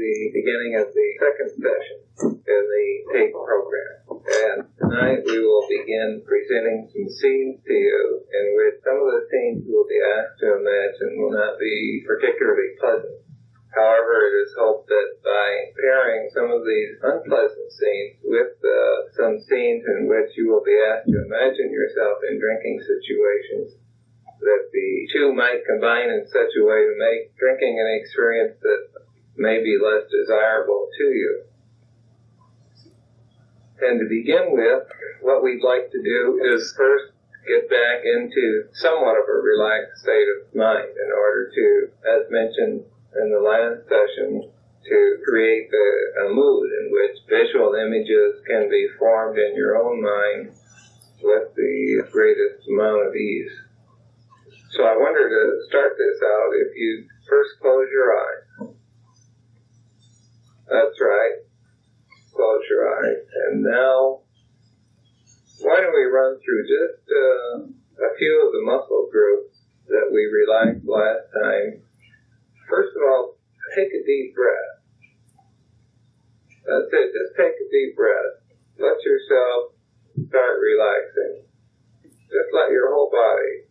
the beginning of the second session in the TAPE program. And tonight we will begin presenting some scenes to you in which some of the scenes you will be asked to imagine will not be particularly pleasant. However, it is hoped that by pairing some of these unpleasant scenes with some scenes in which you will be asked to imagine yourself in drinking situations, that the two might combine in such a way to make drinking an experience that may be less desirable to you. And to begin with, what we'd like to do is first get back into somewhat of a relaxed state of mind in order to, as mentioned in the last session, to create a mood in which visual images can be formed in your own mind with the greatest amount of ease. So I wonder, to start this out, if you first close your eyes. That's right. Close your eyes. And now, why don't we run through just a few of the muscle groups that we relaxed last time. First of all, take a deep breath. That's it. Just take a deep breath. Let yourself start relaxing. Just let your whole body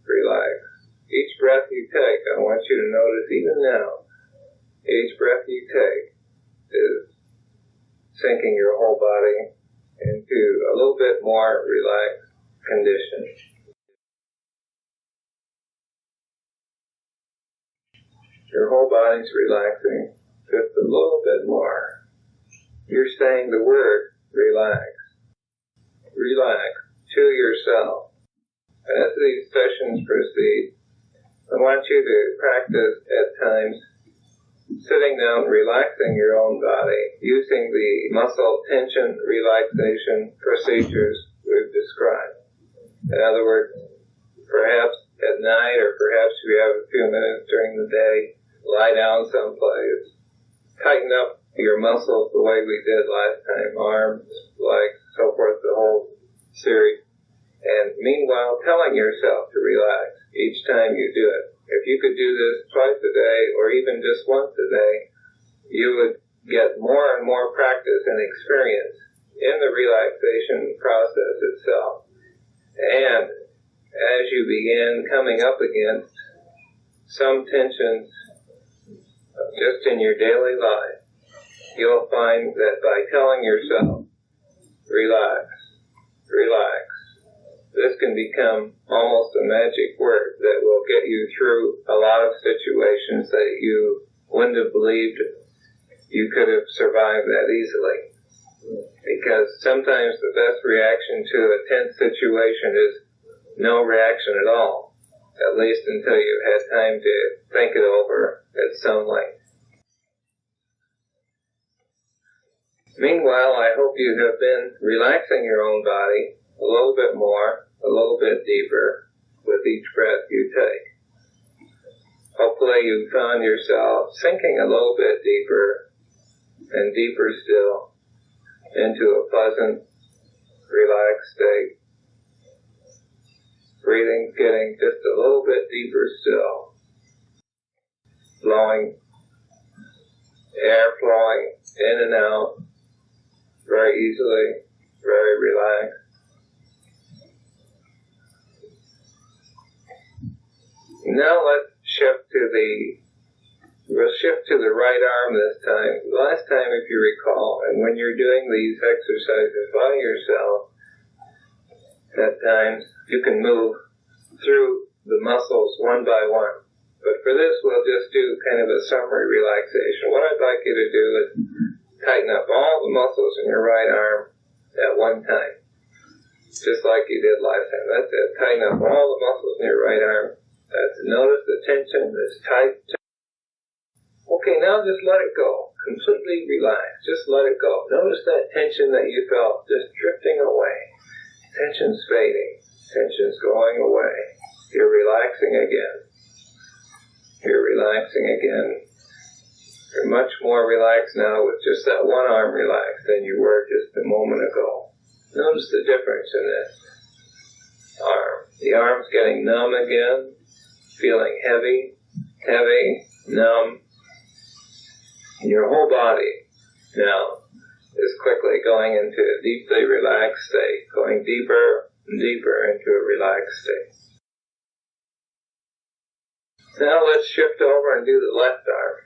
relax. Each breath you take, I want you to notice even now, each breath you take is sinking your whole body into a little bit more relaxed condition. Your whole body's relaxing just a little bit more. You're saying the word relax. Relax to yourself. As these sessions proceed, I want you to practice at times sitting down, relaxing your own body, using the muscle tension relaxation procedures we've described. In other words, perhaps at night or perhaps if you have a few minutes during the day, lie down someplace, tighten up your muscles the way we did last time, arms, legs, so forth, the whole series. And meanwhile, telling yourself to relax each time you do it. If you could do this twice a day or even just once a day, you would get more and more practice and experience in the relaxation process itself. And as you begin coming up against some tensions just in your daily life, you'll find that by telling yourself, relax, relax, this can become almost a magic word that will get you through a lot of situations that you wouldn't have believed you could have survived that easily. Because sometimes the best reaction to a tense situation is no reaction at all, at least until you've had time to think it over at some length. Meanwhile, I hope you have been relaxing your own body a little bit more, a little bit deeper with each breath you take. Hopefully you found yourself sinking a little bit deeper and deeper still into a pleasant, relaxed state. Breathing getting just a little bit deeper still. Air flowing in and out very easily, very relaxed. Now let's we'll shift to the right arm this time. Last time, if you recall, and when you're doing these exercises by yourself, at times you can move through the muscles one by one. But for this, we'll just do kind of a summary relaxation. What I'd like you to do is tighten up all the muscles in your right arm at one time, just like you did last time. That's it. Tighten up all the muscles in your right arm. Notice the tension is tight. Okay, now just let it go. Completely relax. Just let it go. Notice that tension that you felt just drifting away. Tension's fading. Tension's going away. You're relaxing again. You're relaxing again. You're much more relaxed now with just that one arm relaxed than you were just a moment ago. Notice the difference in this arm. The arm's getting numb again. Feeling heavy, numb. Your whole body now is quickly going into a deeply relaxed state, going deeper and deeper into a relaxed state. Now let's shift over and do the left arm.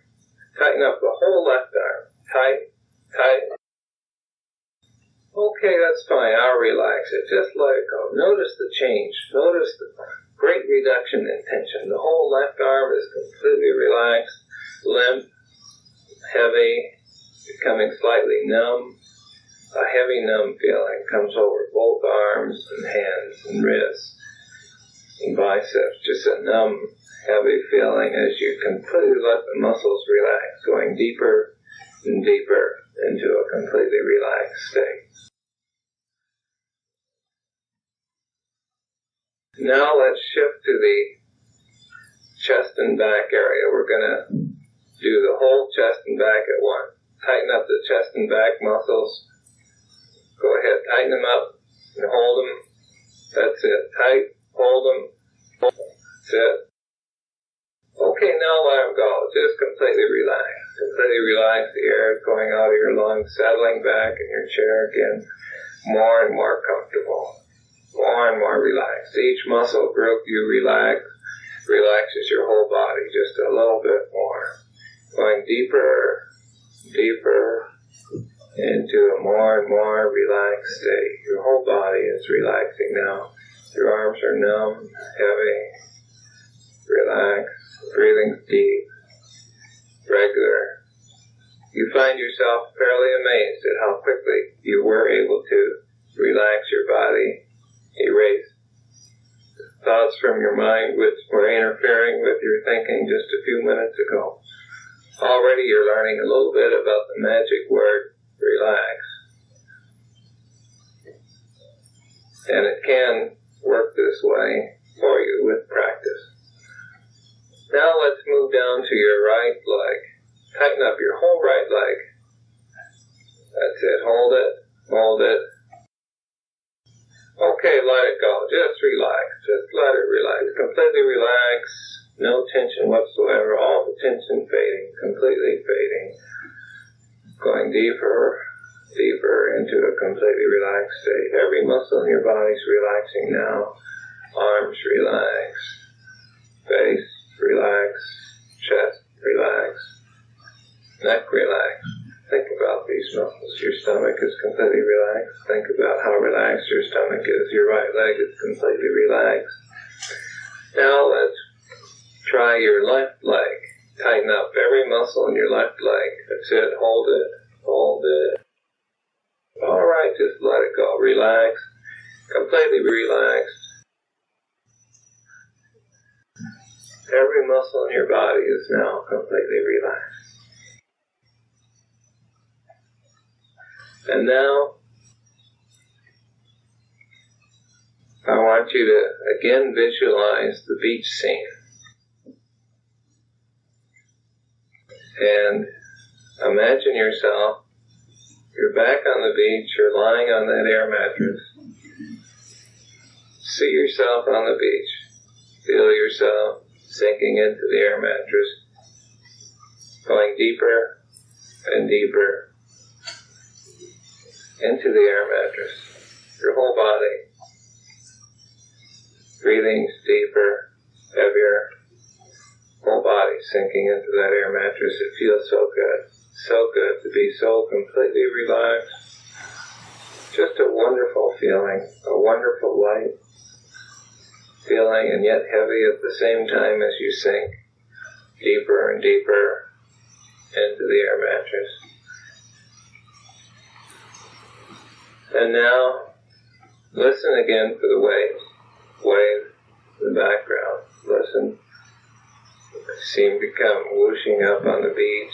Tighten up the whole left arm. Tight, tight. Okay, that's fine. I'll relax it. Just let it go. Notice the change. Notice the great reduction in tension. The whole left arm is completely relaxed, limp, heavy, becoming slightly numb. A heavy numb feeling comes over both arms and hands and wrists and biceps. Just a numb, heavy feeling as you completely let the muscles relax, going deeper and deeper into a completely relaxed state. Now let's shift to the chest and back area. We're going to do the whole chest and back at once. Tighten up the chest and back muscles. Go ahead, tighten them up and hold them. That's it. Tight, hold them. That's it. Okay, now let them go. Just completely relax. Completely relax. The air is going out of your lungs, settling back in your chair again. More and more comfortable. More and more relaxed. Each muscle group you relaxes your whole body just a little bit more. Going deeper, deeper into a more and more relaxed state. Your whole body is relaxing now. Your arms are numb, heavy, relaxed, breathing deep, regular. You find yourself fairly amazed at how quickly you were able to relax your body, erase thoughts from your mind which were interfering with your thinking just a few minutes ago. Already you're learning a little bit about the magic word, relax. And it can work this way for you with practice. Now let's move down to your right leg. Tighten up your whole right leg. That's it. Hold it. Hold it. Okay, let it go. Just relax. Just let it relax. Completely relax. No tension whatsoever. All the tension fading. Completely fading. Going deeper, deeper into a completely relaxed state. Every muscle in your body is relaxing now. Arms relax. Face relax. Chest relax. Neck relax. Think about these muscles. Your stomach is completely relaxed. Think about how relaxed your stomach is. Your right leg is completely relaxed. Now let's try your left leg. Tighten up every muscle in your left leg. That's it. Hold it. Hold it. All right, just let it go. Relax. Completely relaxed. Every muscle in your body is now completely relaxed. And now, I want you to again visualize the beach scene. And imagine yourself, you're back on the beach, you're lying on that air mattress. See yourself on the beach. Feel yourself sinking into the air mattress, going deeper and deeper into the air mattress. Your whole body. Breathing deeper, heavier. Whole body sinking into that air mattress. It feels so good. So good to be so completely relaxed. Just a wonderful feeling. A wonderful light feeling, and yet heavy at the same time as you sink deeper and deeper into the air mattress. And now, listen again for the waves. Waves in the background. Listen. Seem to come whooshing up on the beach,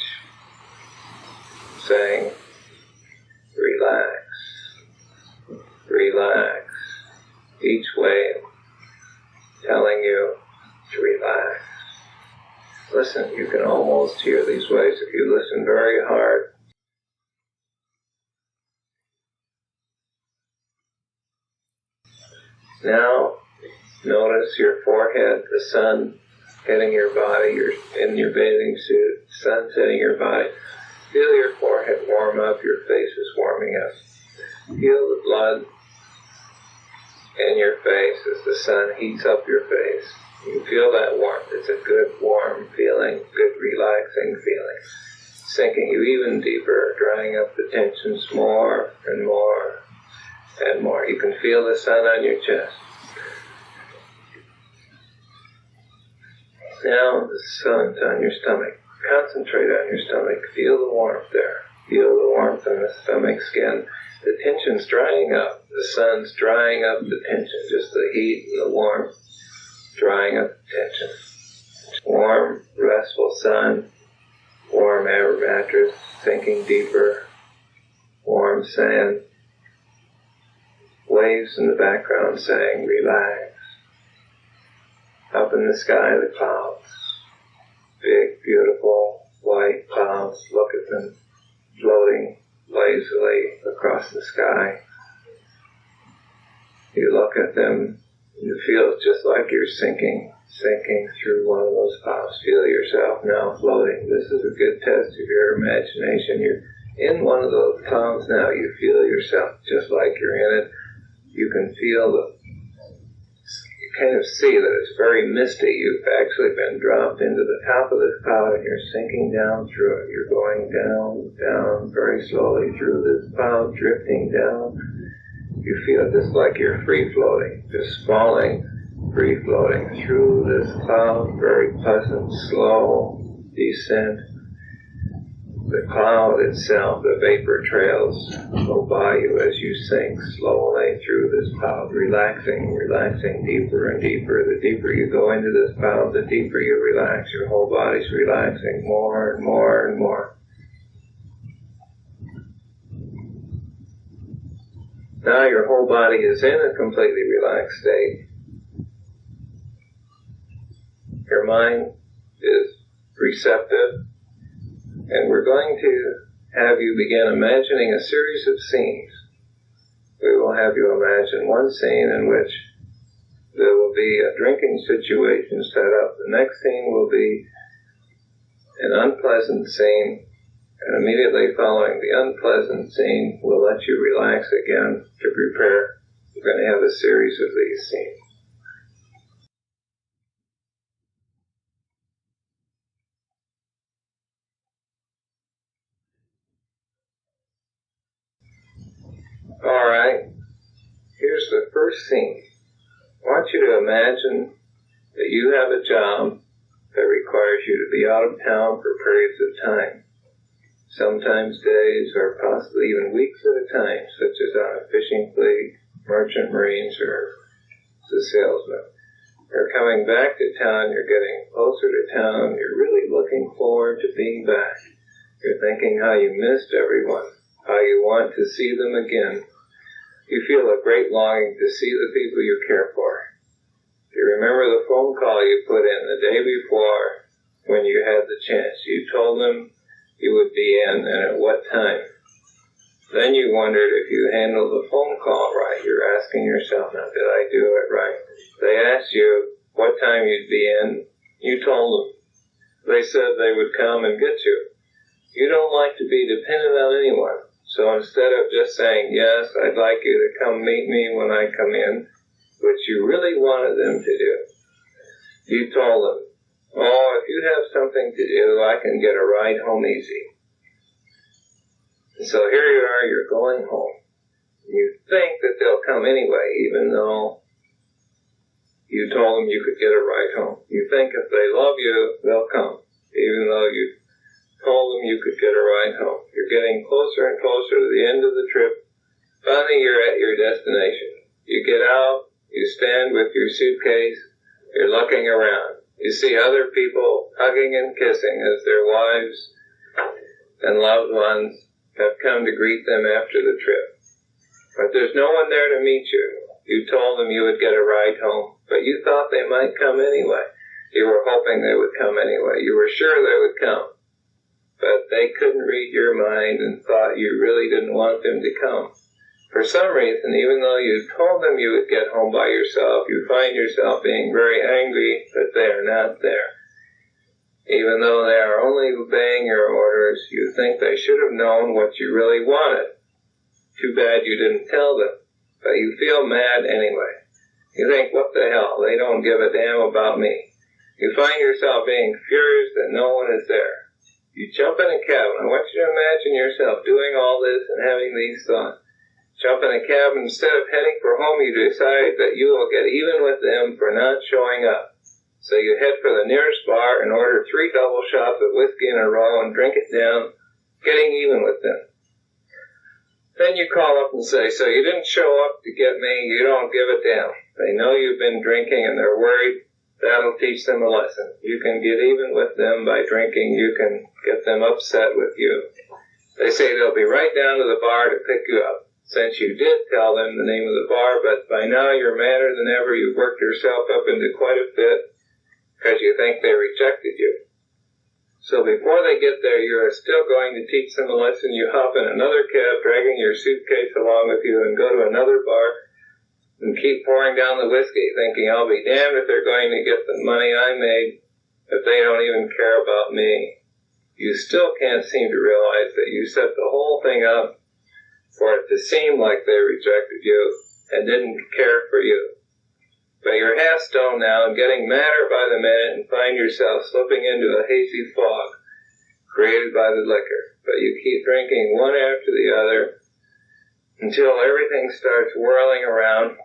saying, relax, relax. Each wave telling you to relax. Listen, you can almost hear these waves if you listen very hard. Now, notice your forehead, the sun hitting your body, you're in your bathing suit, sun's hitting your body. Feel your forehead warm up, your face is warming up. Feel the blood in your face as the sun heats up your face. You feel that warmth. It's a good, warm feeling, good, relaxing feeling. Sinking you even deeper, drying up the tensions more and more and more. You can feel the sun on your chest. Now the sun's on your stomach. Concentrate on your stomach. Feel the warmth there. Feel the warmth on the stomach skin. The tension's drying up. The sun's drying up the tension. Just the heat and the warmth drying up the tension. Warm, restful sun. Warm air mattress sinking deeper. Warm sand. Waves in the background saying, relax. Up in the sky, the clouds. Big, beautiful, white clouds. Look at them floating lazily across the sky. You look at them, you feel just like you're sinking through one of those clouds. Feel yourself now floating. This is a good test of your imagination. You're in one of those clouds now. You feel yourself just like you're in it. You can feel you kind of see that it's very misty. You've actually been dropped into the top of this cloud and you're sinking down through it. You're going down, down very slowly through this cloud, drifting down. You feel just like you're free floating, just falling, free floating through this cloud, very pleasant, slow descent. The cloud itself, the vapor trails go by you as you sink slowly through this cloud, relaxing deeper and deeper. The deeper you go into this cloud, the deeper you relax. Your whole body's relaxing more and more and more. Now your whole body is in a completely relaxed state. Your mind is receptive. And we're going to have you begin imagining a series of scenes. We will have you imagine one scene in which there will be a drinking situation set up. The next scene will be an unpleasant scene. And immediately following the unpleasant scene, we'll let you relax again to prepare. We're going to have a series of these scenes. All right, here's the first scene. I want you to imagine that you have a job that requires you to be out of town for periods of time, sometimes days or possibly even weeks at a time, such as on a fishing fleet, merchant marines, or as a salesman. You're coming back to town, you're getting closer to town, you're really looking forward to being back. You're thinking how you missed everyone, how you want to see them again. You feel a great longing to see the people you care for. You remember the phone call you put in the day before when you had the chance. You told them you would be in and at what time. Then you wondered if you handled the phone call right. You're asking yourself, now, did I do it right? They asked you what time you'd be in. You told them. They said they would come and get you. You don't like to be dependent on anyone. So instead of just saying, yes, I'd like you to come meet me when I come in, which you really wanted them to do, you told them, oh, if you have something to do, I can get a ride home easy. And so here you are, you're going home. You think that they'll come anyway, even though you told them you could get a ride home. You think if they love you, they'll come, even though you told them you could get a ride home. You're getting closer and closer to the end of the trip. Finally, you're at your destination. You get out, you stand with your suitcase, you're looking around. You see other people hugging and kissing as their wives and loved ones have come to greet them after the trip. But there's no one there to meet you. You told them you would get a ride home, but you thought they might come anyway. You were hoping they would come anyway. You were sure they would come. But they couldn't read your mind and thought you really didn't want them to come. For some reason, even though you told them you would get home by yourself, you find yourself being very angry that they are not there. Even though they are only obeying your orders, you think they should have known what you really wanted. Too bad you didn't tell them, but you feel mad anyway. You think, what the hell, they don't give a damn about me. You find yourself being furious that no one is there. You jump in a cab, and I want you to imagine yourself doing all this and having these thoughts. Jump in a cab, and instead of heading for home, you decide that you will get even with them for not showing up. So you head for the nearest bar and order 3 double shots of whiskey in a row and drink it down, getting even with them. Then you call up and say, so you didn't show up to get me, you don't give a damn. They know you've been drinking and they're worried. That'll teach them a lesson. You can get even with them by drinking. You can get them upset with you. They say they'll be right down to the bar to pick you up. Since you did tell them the name of the bar, but by now you're madder than ever. You've worked yourself up into quite a fit because you think they rejected you. So before they get there, you're still going to teach them a lesson. You hop in another cab, dragging your suitcase along with you, and go to another bar and keep pouring down the whiskey, thinking, I'll be damned if they're going to get the money I made if they don't even care about me. You still can't seem to realize that you set the whole thing up for it to seem like they rejected you and didn't care for you. But you're half stoned now and getting madder by the minute and find yourself slipping into a hazy fog created by the liquor. But you keep drinking one after the other until everything starts whirling around,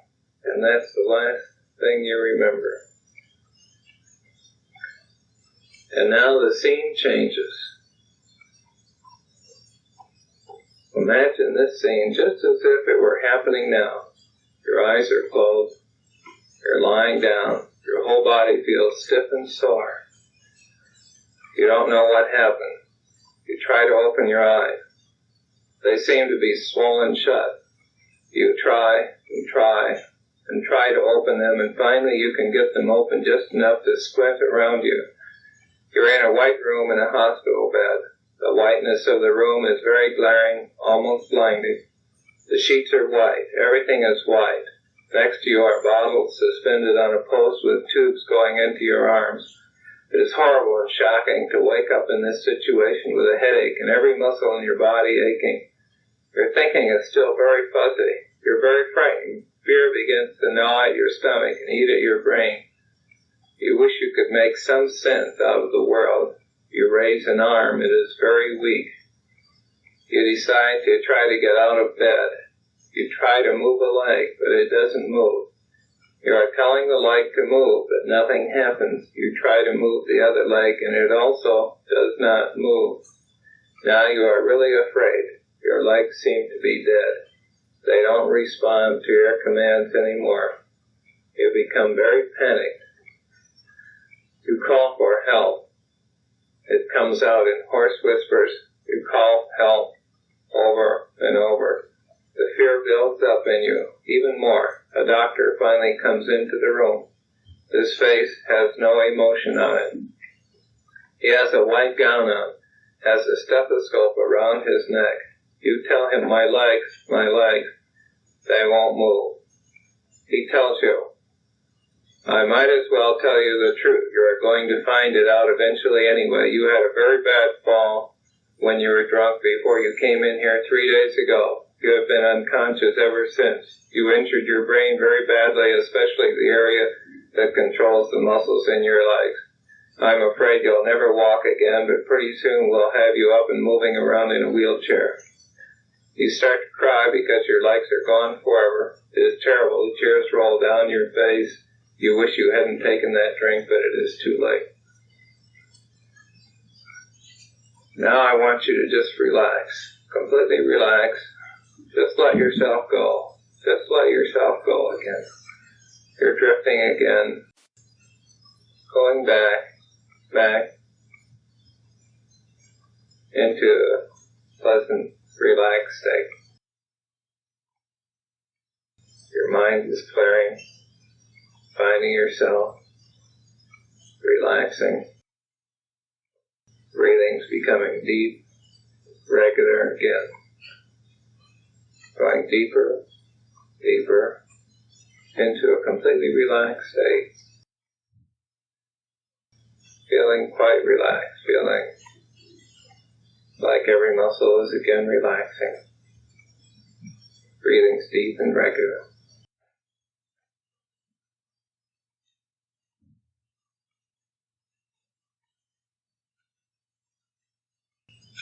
and that's the last thing you remember. And now the scene changes. Imagine this scene just as if it were happening now. Your eyes are closed. You're lying down. Your whole body feels stiff and sore. You don't know what happened. You try to open your eyes. They seem to be swollen shut. You try and try and try to open them, and finally you can get them open just enough to squint around you. You're in a white room in a hospital bed. The whiteness of the room is very glaring, almost blinding. The sheets are white. Everything is white. Next to you are bottles suspended on a post with tubes going into your arms. It is horrible and shocking to wake up in this situation with a headache and every muscle in your body aching. Your thinking is still very fuzzy. You're very frightened. Fear begins to gnaw at your stomach and eat at your brain. You wish you could make some sense out of the world. You raise an arm. It is very weak. You decide to try to get out of bed. You try to move a leg, but it doesn't move. You are telling the leg to move, but nothing happens. You try to move the other leg, and it also does not move. Now you are really afraid. Your legs seem to be dead. They don't respond to your commands anymore. You become very panicked. You call for help. It comes out in hoarse whispers. You call help over and over. The fear builds up in you even more. A doctor finally comes into the room. His face has no emotion on it. He has a white gown on, has a stethoscope around his neck. You tell him, my legs, they won't move. He tells you, I might as well tell you the truth. You are going to find it out eventually anyway. You had a very bad fall when you were drunk before you came in here 3 days ago. You have been unconscious ever since. You injured your brain very badly, especially the area that controls the muscles in your legs. I'm afraid you'll never walk again, but pretty soon we'll have you up and moving around in a wheelchair. You start to cry because your legs are gone forever. It is terrible. The tears roll down your face. You wish you hadn't taken that drink, but it is too late. Now I want you to just relax. Completely relax. Just let yourself go. Just let yourself go again. You're drifting again. Going back into a pleasant, relaxed state. Your mind is clearing, finding yourself, relaxing. Breathing's becoming deep, regular again. Going deeper, deeper, into a completely relaxed state. feeling quite relaxed, feeling like every muscle is again relaxing. Breathing's deep and regular.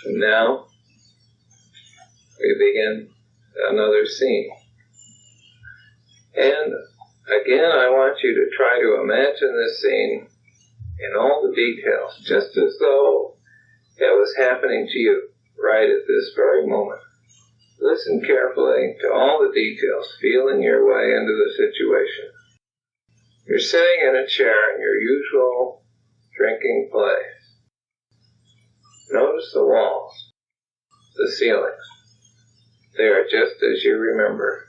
And now, we begin another scene. And again, I want you to try to imagine this scene in all the details, just as though it was happening to you right at this very moment. Listen carefully to all the details, feeling your way into the situation. You're sitting in a chair in your usual drinking place. Notice the walls, the ceilings. They are just as you remember.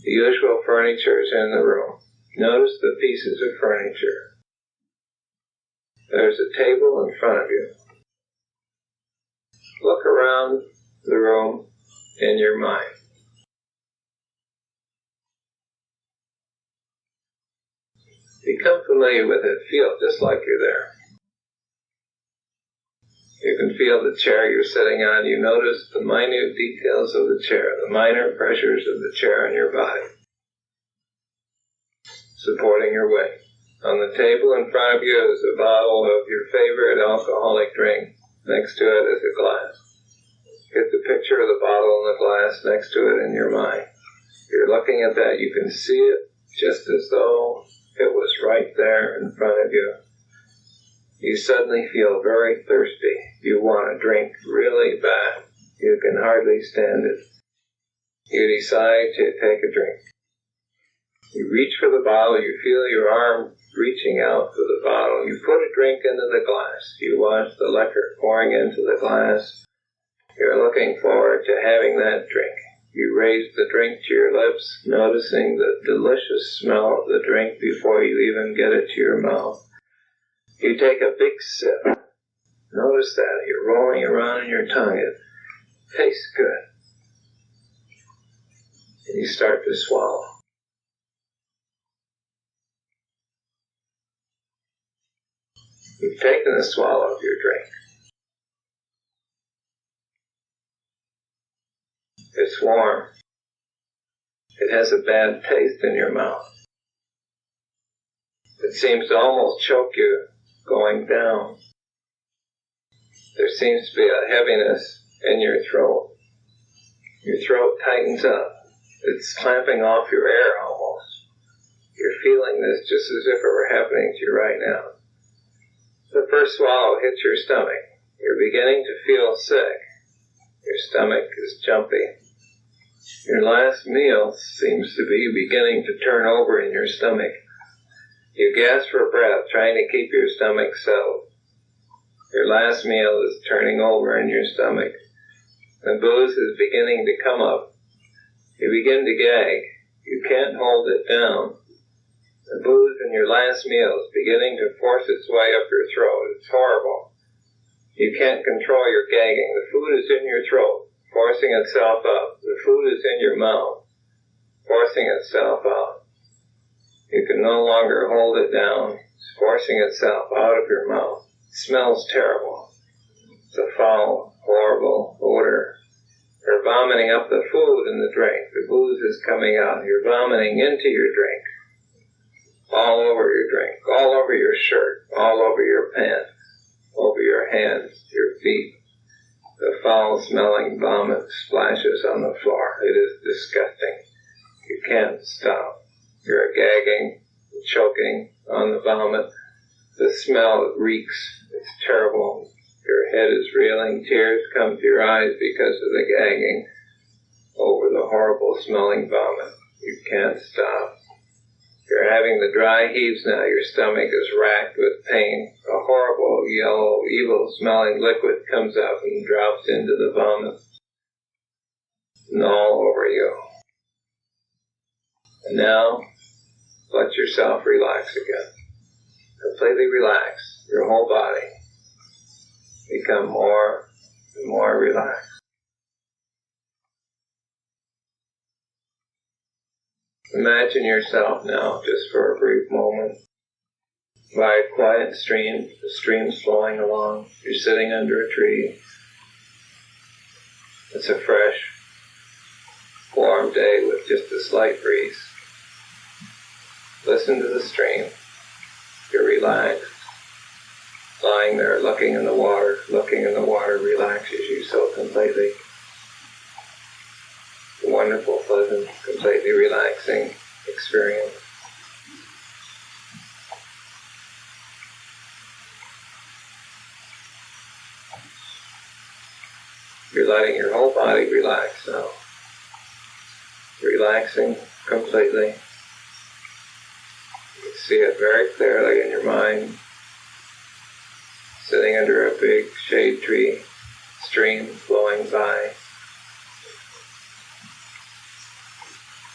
The usual furniture is in the room. Notice the pieces of furniture. There's a table in front of you. Look around the room in your mind. Become familiar with it. Feel just like you're there. You can feel the chair you're sitting on. You notice the minute details of the chair, the minor pressures of the chair on your body, supporting your weight. On the table in front of you is a bottle of your favorite alcoholic drink. Next to it is a glass. Get the picture of the bottle and the glass next to it in your mind. You're looking at that. You can see it just as though it was right there in front of you. You suddenly feel very thirsty. You want to drink really bad. You can hardly stand it. You decide to take a drink. You reach for the bottle. You feel your arm reaching out for the bottle. You put a drink into the glass. You watch the liquor pouring into the glass. You're looking forward to having that drink. You raise the drink to your lips, noticing the delicious smell of the drink before you even get it to your mouth. You take a big sip. Notice that. You're rolling around in your tongue. It tastes good. And you start to swallow. You've taken a swallow of your drink. It's warm. It has a bad taste in your mouth. It seems to almost choke you going down. There seems to be a heaviness in your throat. Your throat tightens up. It's clamping off your air almost. You're feeling this just as if it were happening to you right now. The first swallow hits your stomach. You're beginning to feel sick. Your stomach is jumpy. Your last meal seems to be beginning to turn over in your stomach. You gasp for breath, trying to keep your stomach settled. Your last meal is turning over in your stomach. The booze is beginning to come up. You begin to gag. You can't hold it down. The booze in your last meal is beginning to force its way up your throat. It's horrible. You can't control your gagging. The food is in your throat, forcing itself up. The food is in your mouth, forcing itself out. You can no longer hold it down. It's forcing itself out of your mouth. It smells terrible. It's a foul, horrible odor. You're vomiting up the food and the drink. The booze is coming out. You're vomiting into your drink. All over your drink. All over your shirt. All over your pants. Over your hands. Your feet. The foul-smelling vomit splashes on the floor. It is disgusting. You can't stop. You're gagging, choking on the vomit. The smell reeks. It's terrible. Your head is reeling. Tears come to your eyes because of the gagging over the horrible smelling vomit. You can't stop. You're having the dry heaves now. Your stomach is racked with pain. A horrible, yellow, evil-smelling liquid comes up and drops into the vomit and all over you. And now, let yourself relax again. Completely relax your whole body. Become more and more relaxed. Imagine yourself now, just for a brief moment, by a quiet stream. The stream's flowing along. You're sitting under a tree. It's a fresh, warm day with just a slight breeze. Listen to the stream. You're relaxed. Lying there looking in the water relaxes you so completely. A wonderful, pleasant, completely relaxing experience. You're letting your whole body relax now. Relaxing completely. You can see it very clearly in your mind. Sitting under a big shade tree, stream flowing by.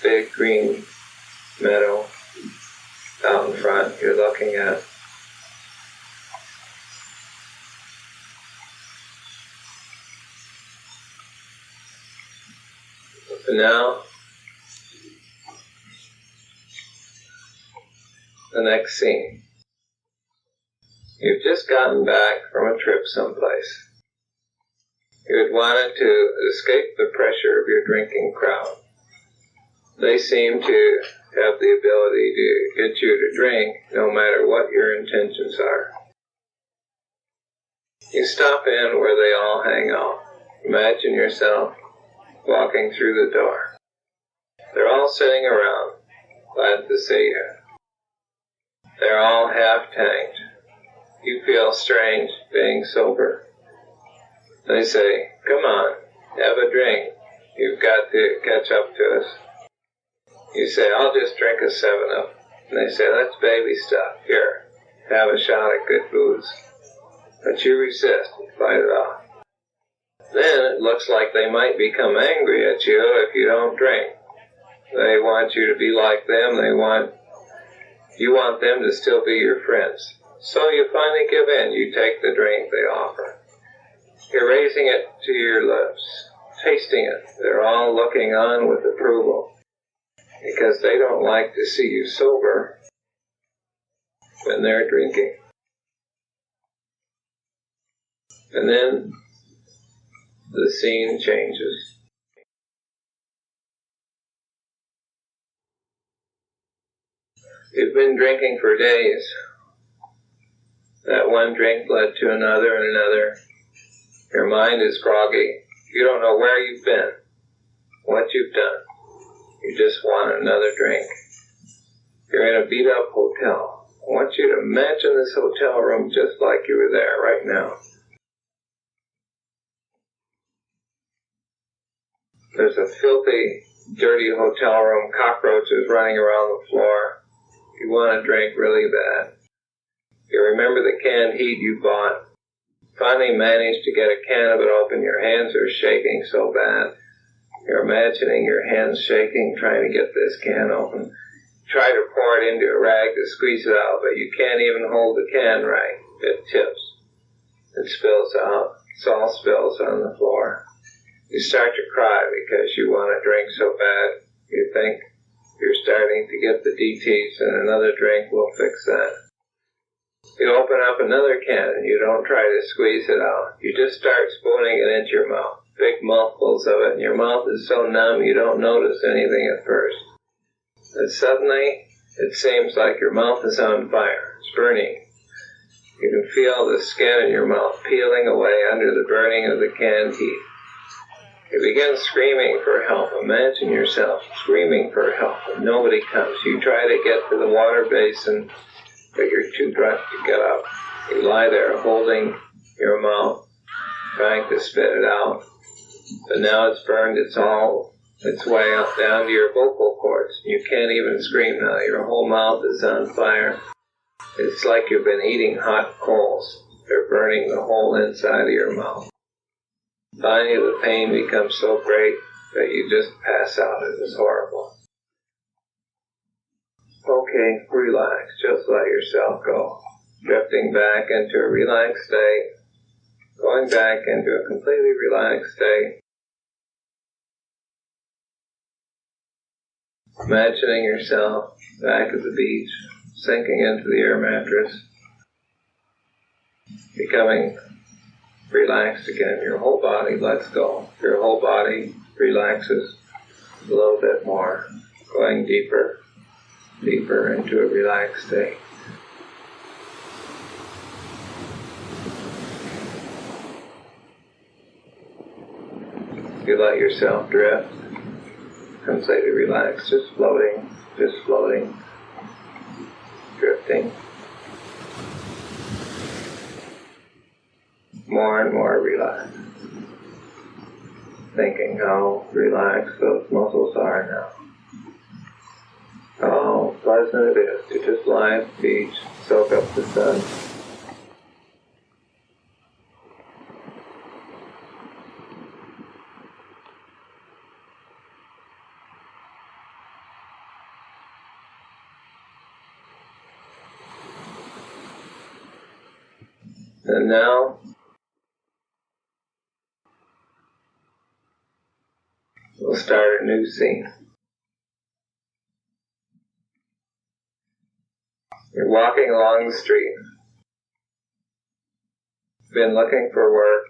Big green meadow out in front you're looking at. And now, the next scene. You've just gotten back from a trip someplace. You had wanted to escape the pressure of your drinking crowd. They seem to have the ability to get you to drink no matter what your intentions are. You stop in where they all hang out. Imagine yourself walking through the door. They're all sitting around, glad to see you. They're all half-tanked. You feel strange being sober. They say, "Come on, have a drink. You've got to catch up to us." You say, "I'll just drink a 7-Up." And they say, "That's baby stuff. Here, have a shot at good booze." But you resist and fight it off. Then it looks like they might become angry at you if you don't drink. They want you to be like them. You want them to still be your friends. So you finally give in. You take the drink they offer. You're raising it to your lips, tasting it. They're all looking on with approval because they don't like to see you sober when they're drinking. And then the scene changes. You've been drinking for days. That one drink led to another and another. Your mind is groggy. You don't know where you've been, what you've done. You just want another drink. You're in a beat-up hotel. I want you to imagine this hotel room just like you were there right now. There's a filthy, dirty hotel room, cockroaches running around the floor. You want a drink really bad. You remember the canned heat you bought. Finally managed to get a can of it open. Your hands are shaking so bad. You're imagining your hands shaking, trying to get this can open. Try to pour it into a rag to squeeze it out, but you can't even hold the can right. It tips. It spills out. It all spills on the floor. You start to cry because you want a drink so bad. You think you're starting to get the DTs and another drink will fix that. You open up another can and you don't try to squeeze it out. You just start spooning it into your mouth. Big mouthfuls of it, and your mouth is so numb you don't notice anything at first. And suddenly, it seems like your mouth is on fire. It's burning. You can feel the skin in your mouth peeling away under the burning of the canned heat. You begin screaming for help. Imagine yourself screaming for help, and nobody comes. You try to get to the water basin, but you're too drunk to get up. You lie there holding your mouth, trying to spit it out. But now it's burned, it's way up down to your vocal cords. You can't even scream now. Your whole mouth is on fire. It's like you've been eating hot coals. They're burning the whole inside of your mouth. Finally, the pain becomes so great that you just pass out. It is horrible. Okay, relax. Just let yourself go. Drifting back into a relaxed state. Going back into a completely relaxed state. Imagining yourself back at the beach, sinking into the air mattress. becoming relaxed again. Your whole body lets go. Your whole body relaxes a little bit more, going deeper, deeper into a relaxed state. You let yourself drift, completely relaxed, just floating, drifting. More and more relaxed. Thinking how relaxed those muscles are now. How pleasant it is to just lie at the beach, soak up the sun. And now, we'll start a new scene. You're walking along the street. Been looking for work.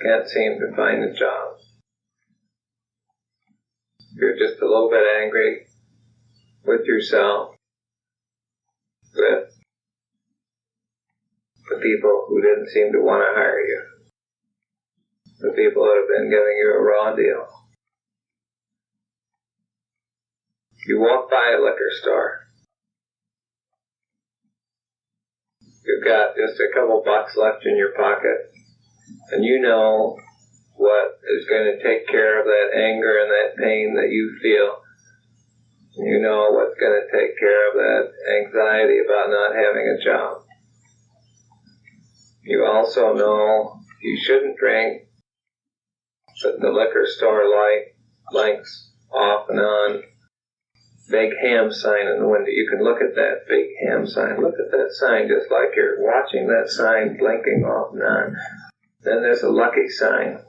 Can't seem to find a job. You're just a little bit angry with yourself, with the people who didn't seem to want to hire you. The people that have been giving you a raw deal. You walk by a liquor store. You've got just a couple bucks left in your pocket, and you know what is going to take care of that anger and that pain that you feel. You know what's going to take care of that anxiety about not having a job. You also know you shouldn't drink, but the liquor store lights off and on. Big ham sign in the window. You can look at that big ham sign. Look at that sign just like you're watching that sign blinking off and on. Then there's a lucky sign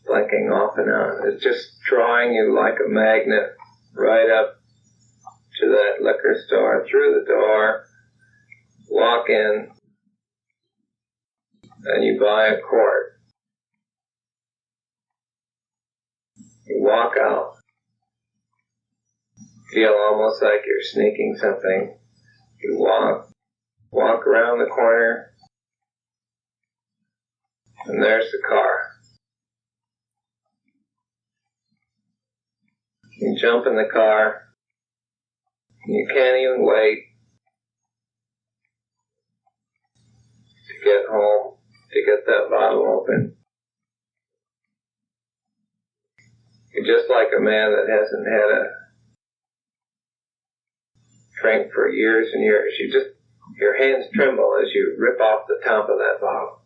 blinking off and on. It's just drawing you like a magnet right up to that liquor store, through the door, walk in, and you buy a quart. You walk out. Feel almost like you're sneaking something. You walk around the corner, and there's the car. You jump in the car, and you can't even wait to get home, to get that bottle open. You're just like a man that hasn't had a drink for years and years. Your hands tremble as you rip off the top of that bottle.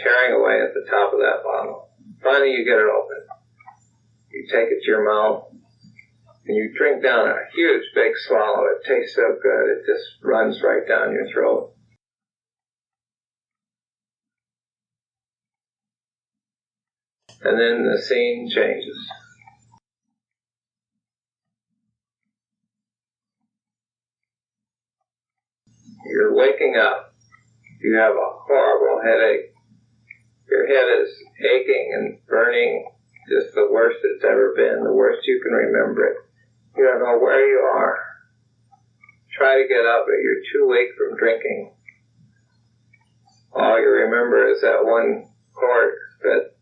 Tearing away at the top of that bottle. Finally you get it open. You take it to your mouth, and you drink down a huge big swallow. It tastes so good, it just runs right down your throat. And then the scene changes. You're waking up. You have a horrible headache. Your head is aching and burning, just the worst it's ever been, the worst you can remember it. You don't know where you are. Try to get up, but you're too weak from drinking. All you remember is that one quart, but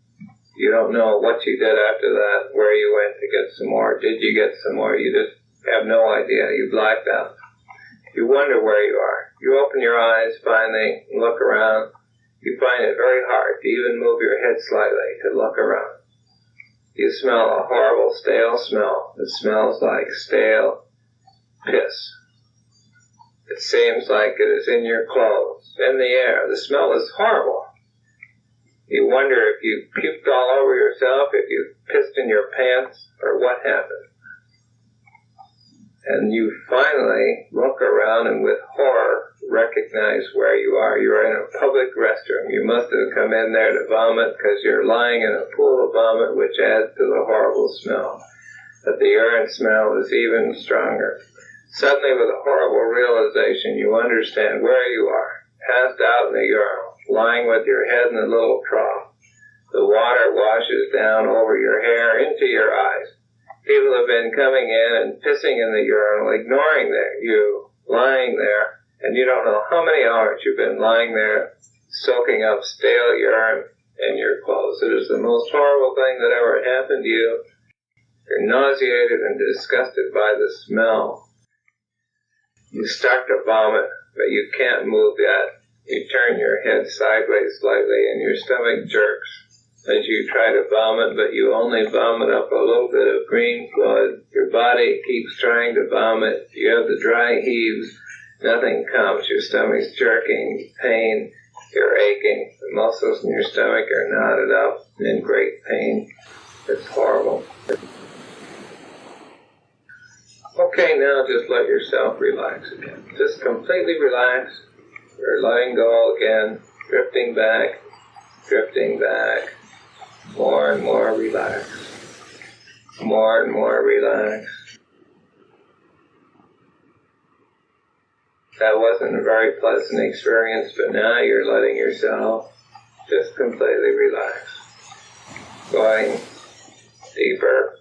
you don't know what you did after that, where you went to get some more. Did you get some more? You just have no idea. You blacked out. You wonder where you are. You open your eyes finally and look around. You find it very hard to even move your head slightly to look around. You smell a horrible stale smell. It smells like stale piss. It seems like it is in your clothes, in the air. The smell is horrible. You wonder if you puked all over yourself, if you pissed in your pants, or what happened. And you finally look around and with horror recognize where you are. You're in a public restroom. You must have come in there to vomit because you're lying in a pool of vomit, which adds to the horrible smell. But the urine smell is even stronger. Suddenly, with a horrible realization, you understand where you are, passed out in the urinal, lying with your head in the little trough. The water washes down over your hair into your eyes. People have been coming in and pissing in the urinal, ignoring you lying there, and you don't know how many hours you've been lying there, soaking up stale urine in your clothes. It is the most horrible thing that ever happened to you. You're nauseated and disgusted by the smell. You start to vomit, but you can't move yet. You turn your head sideways slightly, and your stomach jerks as you try to vomit, but you only vomit up a little bit of green fluid. Your body keeps trying to vomit. You have the dry heaves. Nothing comes. Your stomach's jerking, pain, you're aching. The muscles in your stomach are knotted up in great pain. It's horrible. Okay, now just let yourself relax again. Just completely relax. You're letting go again, drifting back, more and more relaxed, more and more relaxed. That wasn't a very pleasant experience, but now you're letting yourself just completely relax. Going deeper,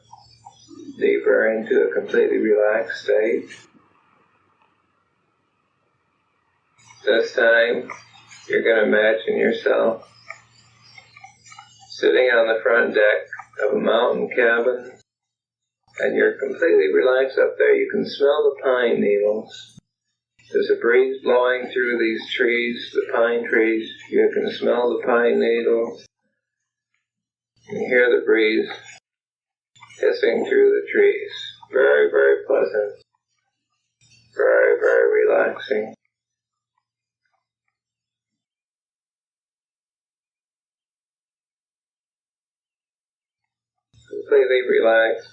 deeper into a completely relaxed state. This time, you're going to imagine yourself sitting on the front deck of a mountain cabin, and you're completely relaxed up there. You can smell the pine needles. There's a breeze blowing through these trees, the pine trees. You can smell the pine needles. You can hear the breeze hissing through the trees. Very, very pleasant. Very, very relaxing. Completely relaxed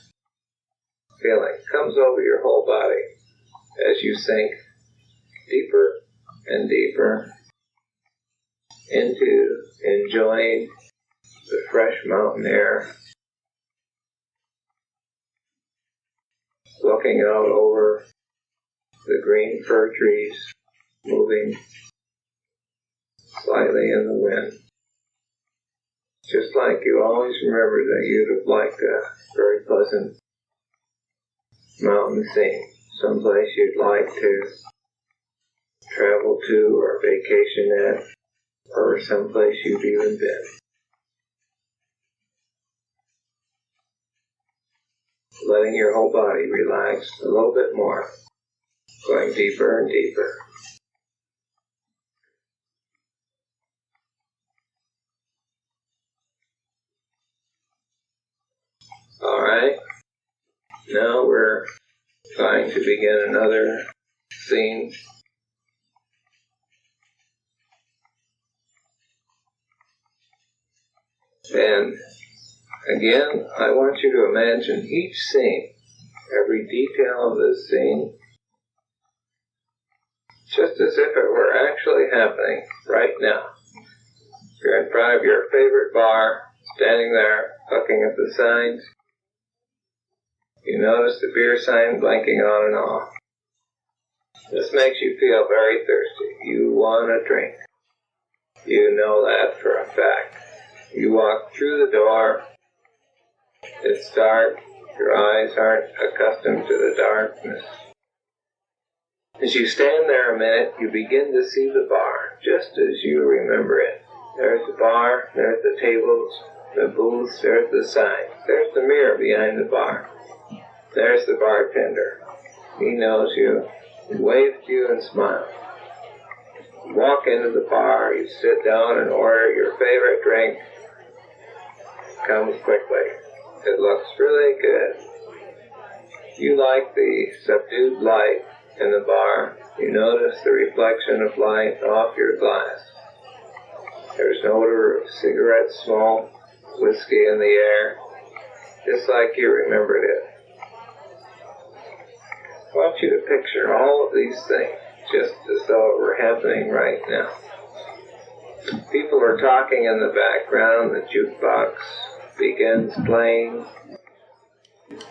feeling comes over your whole body as you sink deeper and deeper into enjoying the fresh mountain air, looking out over the green fir trees moving slightly in the wind. Just like you always remember that you'd have liked a very pleasant mountain scene, someplace you'd like to travel to or vacation at, or someplace you've even been. Letting your whole body relax a little bit more, going deeper and deeper. Alright, now we're going to begin another scene. And again, I want you to imagine each scene, every detail of this scene, just as if it were actually happening right now. You're in front of your favorite bar, standing there, looking at the signs. You notice the beer sign blinking on and off. This makes you feel very thirsty. You want a drink. You know that for a fact. You walk through the door. It's dark. Your eyes aren't accustomed to the darkness. As you stand there a minute, you begin to see the bar, just as you remember it. There's the bar, there's the tables, the booths, there's the signs, there's the mirror behind the bar. There's the bartender. He knows you. He waves to you and smiles. You walk into the bar, you sit down and order your favorite drink. It comes quickly. It looks really good. You like the subdued light in the bar. You notice the reflection of light off your glass. There's an odor of cigarette smoke, whiskey in the air, just like you remembered it. I want you to picture all of these things just as though it were happening right now. People are talking in the background. The jukebox begins playing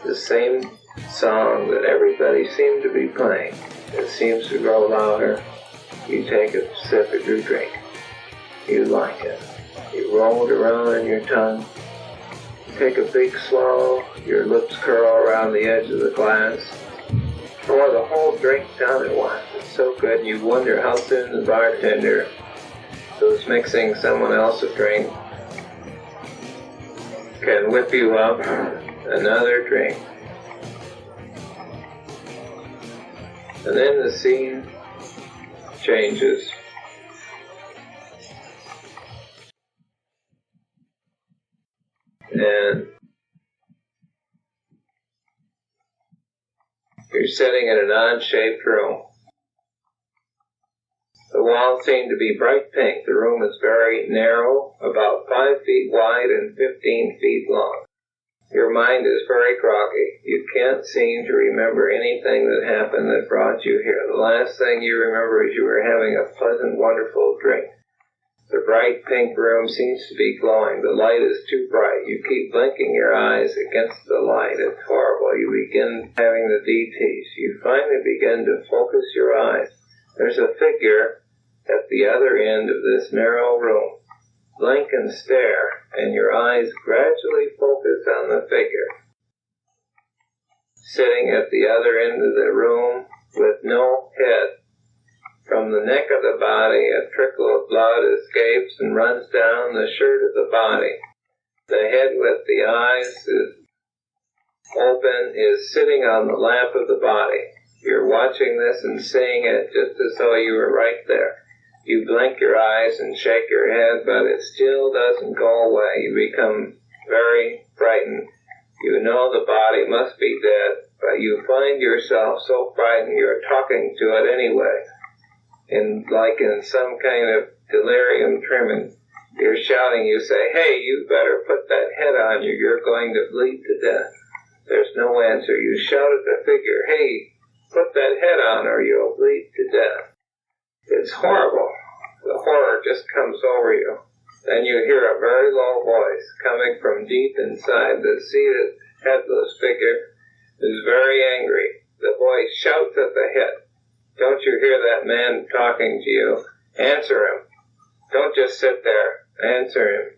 the same song that everybody seemed to be playing. It seems to grow louder. You take a sip of your drink. You like it. You roll it around on your tongue. Take a big swallow. Your lips curl around the edge of the glass. Pour the whole drink down at once. It's so good you wonder how soon the bartender who's mixing someone else's drink can whip you up another drink. And then the scene changes. And you're sitting in an odd-shaped room. The walls seem to be bright pink. The room is very narrow, about 5 feet wide and 15 feet long. Your mind is very groggy. You can't seem to remember anything that happened that brought you here. The last thing you remember is you were having a pleasant, wonderful drink. The bright pink room seems to be glowing. The light is too bright. You keep blinking your eyes against the light. It's horrible. You begin having the DTs. You finally begin to focus your eyes. There's a figure at the other end of this narrow room. Blink and stare, and your eyes gradually focus on the figure. Sitting at the other end of the room with no head. From the neck of the body, a trickle of blood escapes and runs down the shirt of the body. The head with the eyes open is sitting on the lap of the body. You're watching this and seeing it just as though you were right there. You blink your eyes and shake your head, but it still doesn't go away. You become very frightened. You know the body must be dead, but you find yourself so frightened you're talking to it anyway. Like in some kind of delirium tremens, you're shouting, you say, "Hey, you better put that head on you, you're going to bleed to death." There's no answer. You shout at the figure, "Hey, put that head on or you'll bleed to death." It's horrible. The horror just comes over you. Then you hear a very low voice coming from deep inside. The seated, headless figure is very angry. The voice shouts at the head, "Don't you hear that man talking to you? Answer him. Don't just sit there. Answer him."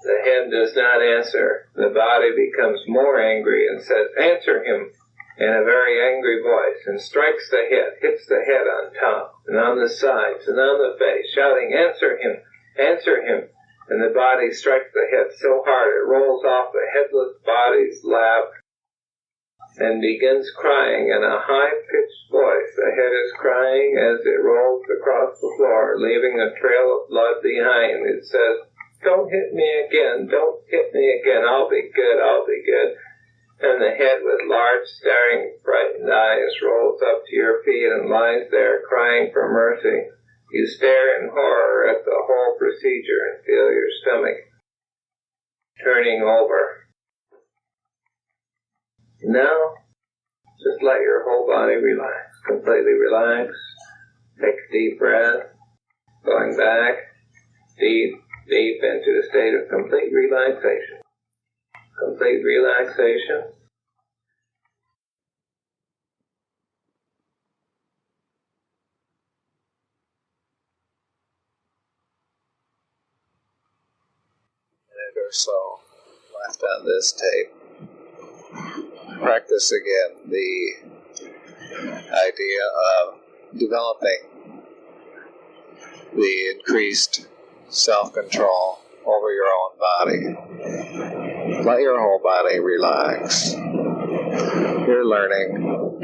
The head does not answer. The body becomes more angry and says, "Answer him," in a very angry voice, and strikes the head, hits the head on top, and on the sides, and on the face, shouting, "Answer him, answer him." And the body strikes the head so hard it rolls off the headless body's lap and begins crying in a high-pitched voice. The head is crying as it rolls across the floor, leaving a trail of blood behind. It says, "Don't hit me again, don't hit me again, I'll be good, I'll be good." And the head with large, staring, frightened eyes rolls up to your feet and lies there crying for mercy. You stare in horror at the whole procedure and feel your stomach turning over. Now, just let your whole body relax, completely relax. Take a deep breath, going back, deep, deep into a state of complete relaxation. Complete relaxation. Minute or so left on this tape. Practice again the idea of developing the increased self-control over your own body. Let your whole body relax. You're learning.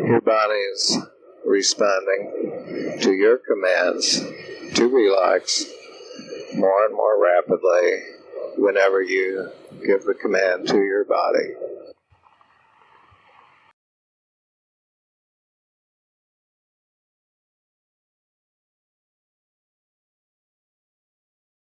Your body is responding to your commands to relax more and more rapidly whenever you give the command to your body.